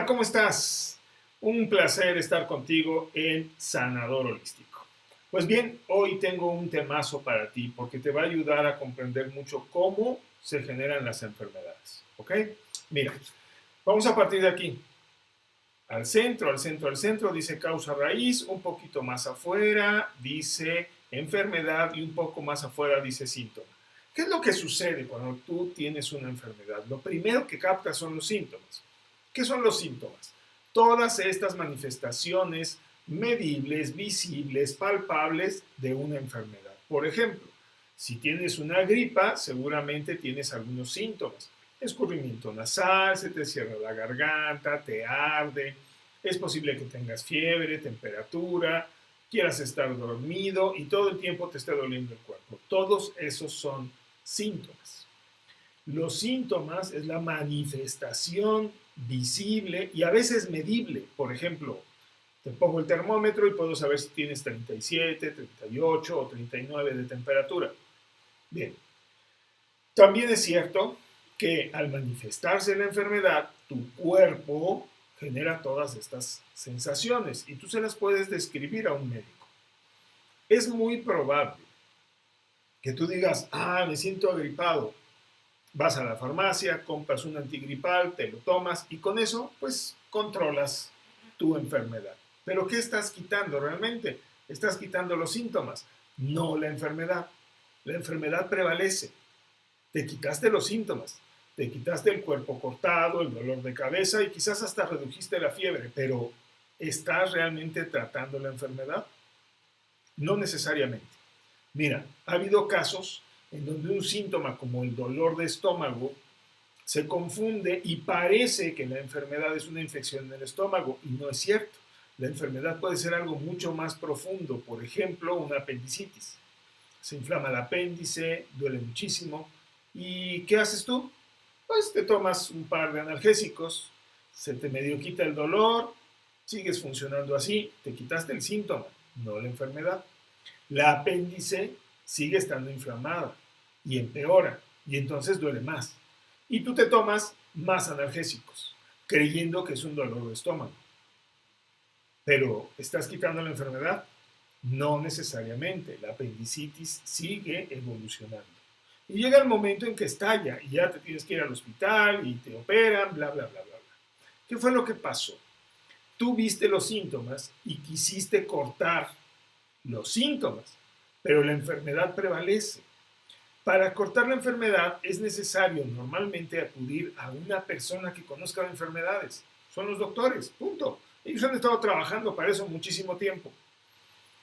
Hola, ¿cómo estás? Un placer estar contigo en Sanador Holístico. Pues bien, hoy tengo un temazo para ti porque te va a ayudar a comprender mucho cómo se generan las enfermedades. ¿Ok? Mira, vamos a partir de aquí. Al centro, al centro, al centro dice causa raíz, un poquito más afuera dice enfermedad y un poco más afuera dice síntoma. ¿Qué es lo que sucede cuando tú tienes una enfermedad? Lo primero que captas son los síntomas. ¿Qué son los síntomas? Todas estas manifestaciones medibles, visibles, palpables de una enfermedad. Por ejemplo, si tienes una gripa, seguramente tienes algunos síntomas. Escurrimiento nasal, se te cierra la garganta, te arde, es posible que tengas fiebre, temperatura, quieras estar dormido y todo el tiempo te esté doliendo el cuerpo. Todos esos son síntomas. Los síntomas es la manifestación visible y a veces medible. Por ejemplo, te pongo el termómetro y puedo saber si tienes 37, 38 o 39 de temperatura. Bien, también es cierto que al manifestarse la enfermedad, tu cuerpo genera todas estas sensaciones y tú se las puedes describir a un médico. Es muy probable que tú digas, me siento agripado. Vas a la farmacia, compras un antigripal, te lo tomas y con eso, pues, controlas tu enfermedad. Pero ¿qué estás quitando realmente? Estás quitando los síntomas, no la enfermedad. La enfermedad prevalece. Te quitaste los síntomas, te quitaste el cuerpo cortado, el dolor de cabeza y quizás hasta redujiste la fiebre, pero ¿estás realmente tratando la enfermedad? No necesariamente. Mira, ha habido casos en donde un síntoma como el dolor de estómago se confunde y parece que la enfermedad es una infección en el estómago y no es cierto. La enfermedad puede ser algo mucho más profundo, por ejemplo, una apendicitis. Se inflama el apéndice, duele muchísimo. ¿Y qué haces tú? Pues te tomas un par de analgésicos, se te medio quita el dolor, sigues funcionando así, te quitaste el síntoma, no la enfermedad. La apéndice sigue estando inflamada y empeora y entonces duele más. Y tú te tomas más analgésicos, creyendo que es un dolor de estómago. Pero ¿estás quitando la enfermedad? No necesariamente. La apendicitis sigue evolucionando. Y llega el momento en que estalla y ya te tienes que ir al hospital y te operan, bla, bla, bla, bla. ¿Qué fue lo que pasó? Tú viste los síntomas y quisiste cortar los síntomas, pero la enfermedad prevalece. Para cortar la enfermedad es necesario normalmente acudir a una persona que conozca de enfermedades. Son los doctores, punto. Ellos han estado trabajando para eso muchísimo tiempo.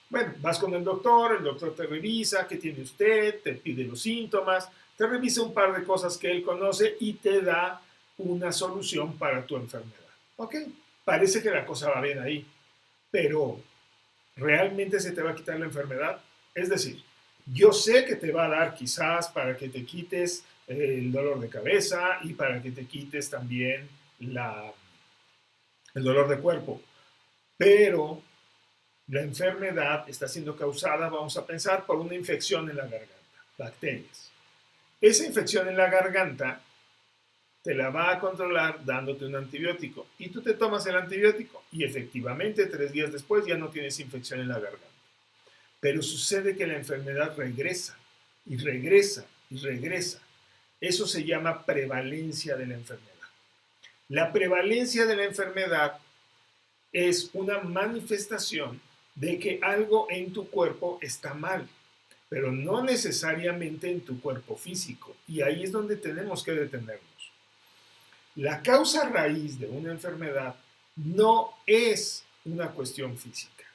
Bueno, vas con el doctor te revisa, qué tiene usted, te pide los síntomas, te revisa un par de cosas que él conoce y te da una solución para tu enfermedad. ¿Ok? Parece que la cosa va bien ahí, pero ¿realmente se te va a quitar la enfermedad? Es decir, yo sé que te va a dar quizás para que te quites el dolor de cabeza y para que te quites también el dolor de cuerpo, pero la enfermedad está siendo causada, vamos a pensar, por una infección en la garganta, bacterias. Esa infección en la garganta te la va a controlar dándote un antibiótico y tú te tomas el antibiótico y efectivamente 3 días después ya no tienes infección en la garganta. Pero sucede que la enfermedad regresa y regresa y regresa. Eso se llama prevalencia de la enfermedad. La prevalencia de la enfermedad es una manifestación de que algo en tu cuerpo está mal, pero no necesariamente en tu cuerpo físico. Y ahí es donde tenemos que detenernos. La causa raíz de una enfermedad no es una cuestión física.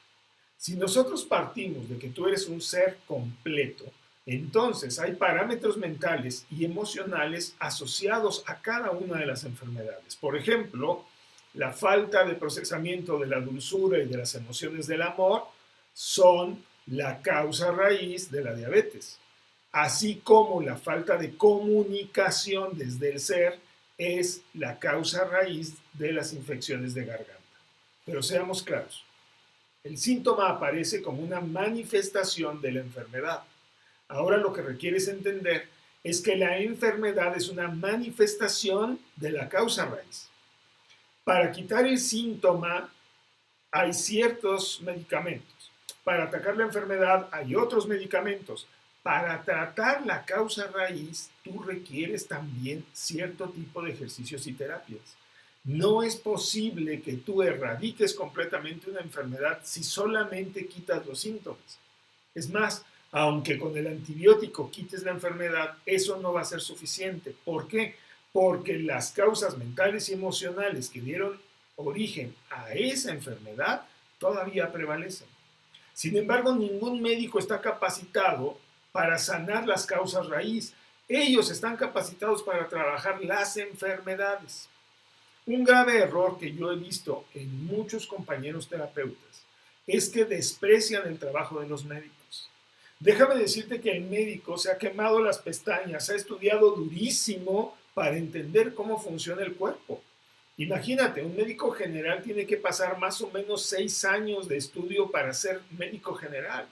Si nosotros partimos de que tú eres un ser completo, entonces hay parámetros mentales y emocionales asociados a cada una de las enfermedades. Por ejemplo, la falta de procesamiento de la dulzura y de las emociones del amor son la causa raíz de la diabetes, así como la falta de comunicación desde el ser es la causa raíz de las infecciones de garganta. Pero seamos claros, el síntoma aparece como una manifestación de la enfermedad. Ahora lo que requieres entender es que la enfermedad es una manifestación de la causa raíz. Para quitar el síntoma hay ciertos medicamentos. Para atacar la enfermedad hay otros medicamentos. Para tratar la causa raíz, tú requieres también cierto tipo de ejercicios y terapias. No es posible que tú erradiques completamente una enfermedad si solamente quitas los síntomas. Es más, aunque con el antibiótico quites la enfermedad, eso no va a ser suficiente. ¿Por qué? Porque las causas mentales y emocionales que dieron origen a esa enfermedad todavía prevalecen. Sin embargo, ningún médico está capacitado para sanar las causas raíz. Ellos están capacitados para trabajar las enfermedades. Un grave error que yo he visto en muchos compañeros terapeutas es que desprecian el trabajo de los médicos. Déjame decirte que el médico se ha quemado las pestañas, ha estudiado durísimo para entender cómo funciona el cuerpo. Imagínate, un médico general tiene que pasar más o menos 6 años de estudio para ser médico general.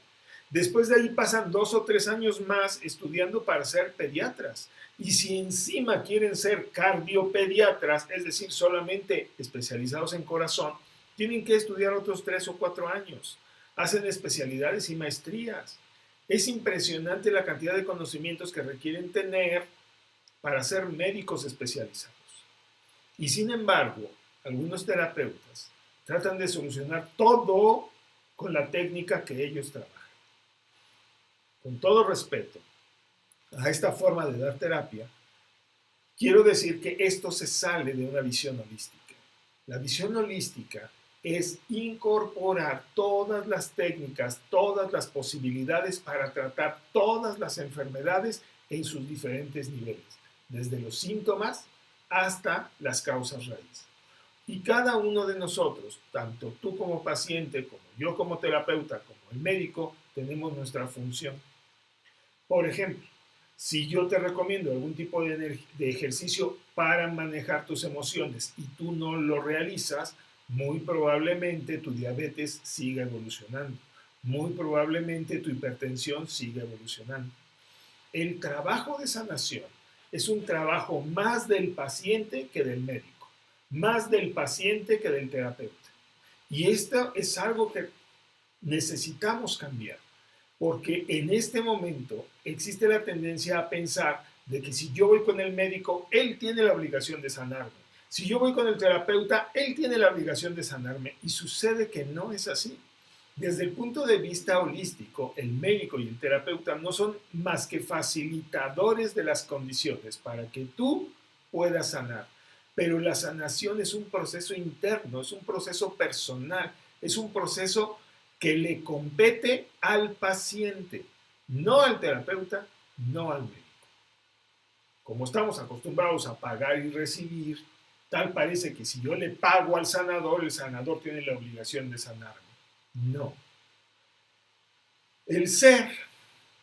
Después de ahí pasan 2 o 3 años más estudiando para ser pediatras. Y si encima quieren ser cardiopediatras, es decir, solamente especializados en corazón, tienen que estudiar otros 3 o 4 años. Hacen especialidades y maestrías. Es impresionante la cantidad de conocimientos que requieren tener para ser médicos especializados. Y sin embargo, algunos terapeutas tratan de solucionar todo con la técnica que ellos trabajan. Con todo respeto a esta forma de dar terapia, quiero decir que esto se sale de una visión holística. La visión holística es incorporar todas las técnicas, todas las posibilidades para tratar todas las enfermedades en sus diferentes niveles, desde los síntomas hasta las causas raíz. Y cada uno de nosotros, tanto tú como paciente, como yo como terapeuta, como el médico, tenemos nuestra función. Por ejemplo, si yo te recomiendo algún tipo de ejercicio para manejar tus emociones y tú no lo realizas, muy probablemente tu diabetes siga evolucionando. Muy probablemente tu hipertensión siga evolucionando. El trabajo de sanación es un trabajo más del paciente que del médico, más del paciente que del terapeuta. Y esto es algo que necesitamos cambiar, porque en este momento existe la tendencia a pensar de que si yo voy con el médico, él tiene la obligación de sanarme. Si yo voy con el terapeuta, él tiene la obligación de sanarme. Y sucede que no es así. Desde el punto de vista holístico, el médico y el terapeuta no son más que facilitadores de las condiciones para que tú puedas sanar. Pero la sanación es un proceso interno, es un proceso personal, es un proceso que le compete al paciente, no al terapeuta, no al médico. Como estamos acostumbrados a pagar y recibir, tal parece que si yo le pago al sanador, el sanador tiene la obligación de sanarme. No. El ser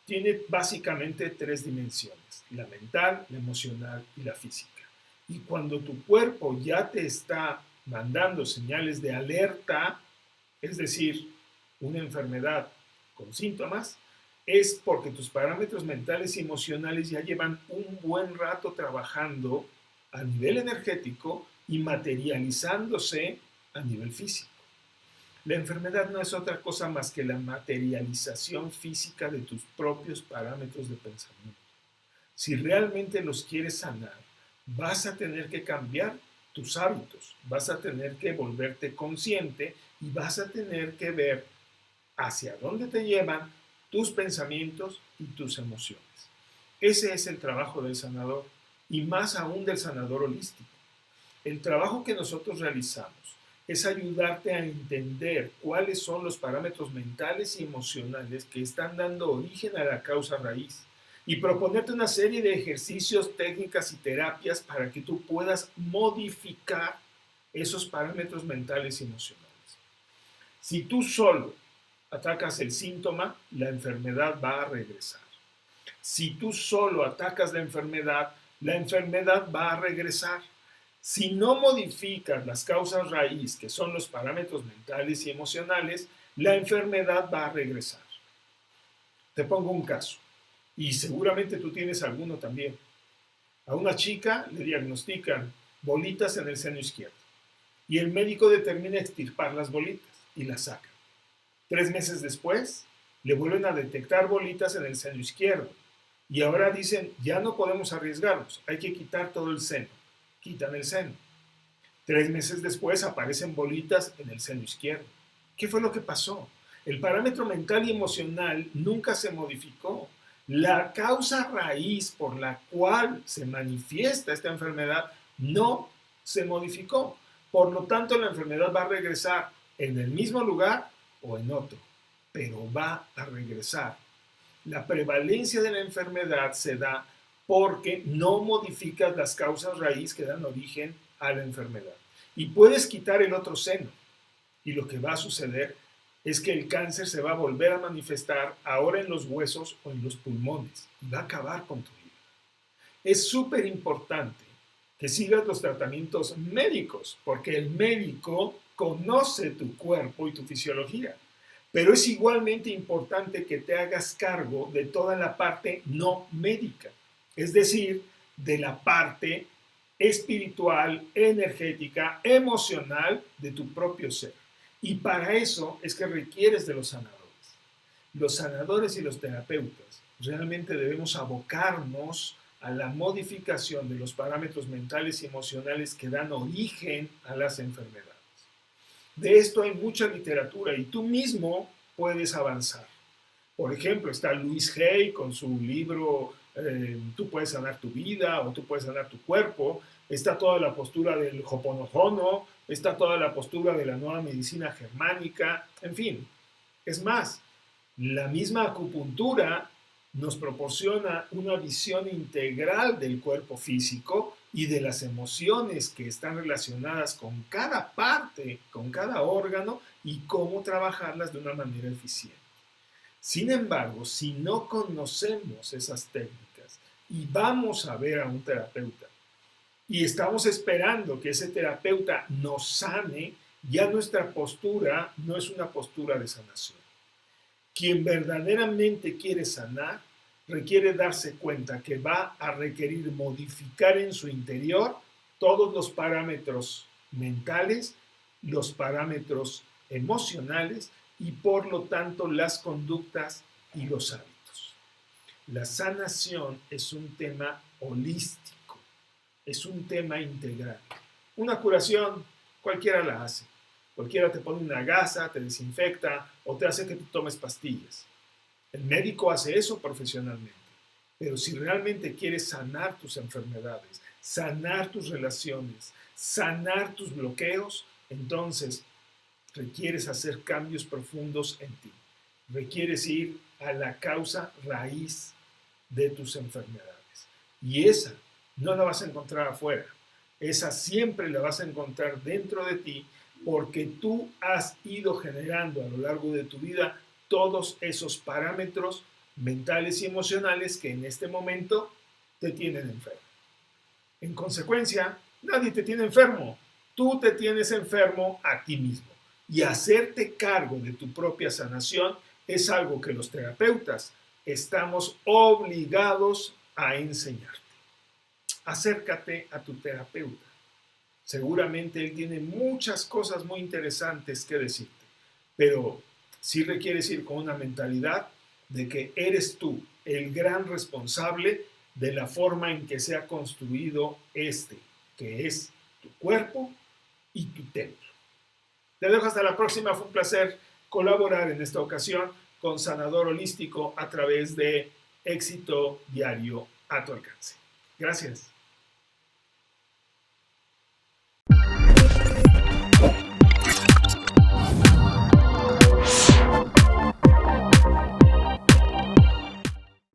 tiene básicamente 3 dimensiones, la mental, la emocional y la física. Y cuando tu cuerpo ya te está mandando señales de alerta, es decir, una enfermedad con síntomas, es porque tus parámetros mentales y emocionales ya llevan un buen rato trabajando a nivel energético y materializándose a nivel físico. La enfermedad no es otra cosa más que la materialización física de tus propios parámetros de pensamiento. Si realmente los quieres sanar, vas a tener que cambiar tus hábitos, vas a tener que volverte consciente y vas a tener que ver hacia dónde te llevan tus pensamientos y tus emociones. Ese es el trabajo del sanador y más aún del sanador holístico. El trabajo que nosotros realizamos es ayudarte a entender cuáles son los parámetros mentales y emocionales que están dando origen a la causa raíz y proponerte una serie de ejercicios, técnicas y terapias para que tú puedas modificar esos parámetros mentales y emocionales. Si tú solo atacas el síntoma, la enfermedad va a regresar. Si tú solo atacas la enfermedad va a regresar. Si no modificas las causas raíz, que son los parámetros mentales y emocionales, la enfermedad va a regresar. Te pongo un caso, y seguramente tú tienes alguno también. A una chica le diagnostican bolitas en el seno izquierdo. y el médico determina extirpar las bolitas y las saca. 3 meses después, le vuelven a detectar bolitas en el seno izquierdo y ahora dicen, ya no podemos arriesgarnos, hay que quitar todo el seno. Quitan el seno. 3 meses después aparecen bolitas en el seno izquierdo. ¿Qué fue lo que pasó? El parámetro mental y emocional nunca se modificó. La causa raíz por la cual se manifiesta esta enfermedad no se modificó. Por lo tanto, la enfermedad va a regresar en el mismo lugar o en otro, pero va a regresar. La prevalencia de la enfermedad se da porque no modificas las causas raíz que dan origen a la enfermedad. Y puedes quitar el otro seno. Y lo que va a suceder es que el cáncer se va a volver a manifestar ahora en los huesos o en los pulmones y va a acabar con tu vida. Es súper importante que sigas los tratamientos médicos, porque el médico conoce tu cuerpo y tu fisiología. Pero es igualmente importante que te hagas cargo de toda la parte no médica, es decir, de la parte espiritual, energética, emocional de tu propio ser. Y para eso es que requieres de los sanadores. Los sanadores y los terapeutas realmente debemos abocarnos a la modificación de los parámetros mentales y emocionales que dan origen a las enfermedades. De esto hay mucha literatura y tú mismo puedes avanzar. Por ejemplo, está Louise Hay con su libro Tú puedes sanar tu vida o tú puedes sanar tu cuerpo. Está toda la postura del Ho'oponopono, está toda la postura de la nueva medicina germánica, en fin. Es más, la misma acupuntura nos proporciona una visión integral del cuerpo físico y de las emociones que están relacionadas con cada parte, con cada órgano y cómo trabajarlas de una manera eficiente. Sin embargo, si no conocemos esas técnicas y vamos a ver a un terapeuta y estamos esperando que ese terapeuta nos sane, ya nuestra postura no es una postura de sanación. Quien verdaderamente quiere sanar requiere darse cuenta que va a requerir modificar en su interior todos los parámetros mentales, los parámetros emocionales y por lo tanto las conductas y los hábitos. La sanación es un tema holístico, es un tema integral. Una curación cualquiera la hace. Cualquiera te pone una gasa, te desinfecta o te hace que tú tomes pastillas. El médico hace eso profesionalmente. Pero si realmente quieres sanar tus enfermedades, sanar tus relaciones, sanar tus bloqueos, entonces requieres hacer cambios profundos en ti. Requieres ir a la causa raíz de tus enfermedades. Y esa no la vas a encontrar afuera. Esa siempre la vas a encontrar dentro de ti porque tú has ido generando a lo largo de tu vida todos esos parámetros mentales y emocionales que en este momento te tienen enfermo. En consecuencia, nadie te tiene enfermo. Tú te tienes enfermo a ti mismo. Y hacerte cargo de tu propia sanación es algo que los terapeutas estamos obligados a enseñarte. Acércate a tu terapeuta. Seguramente él tiene muchas cosas muy interesantes que decirte, pero sí requieres ir con una mentalidad de que eres tú el gran responsable de la forma en que se ha construido que es tu cuerpo y tu templo. Te dejo hasta la próxima. Fue un placer colaborar en esta ocasión con Sanador Holístico a través de Éxito Diario a tu alcance. Gracias.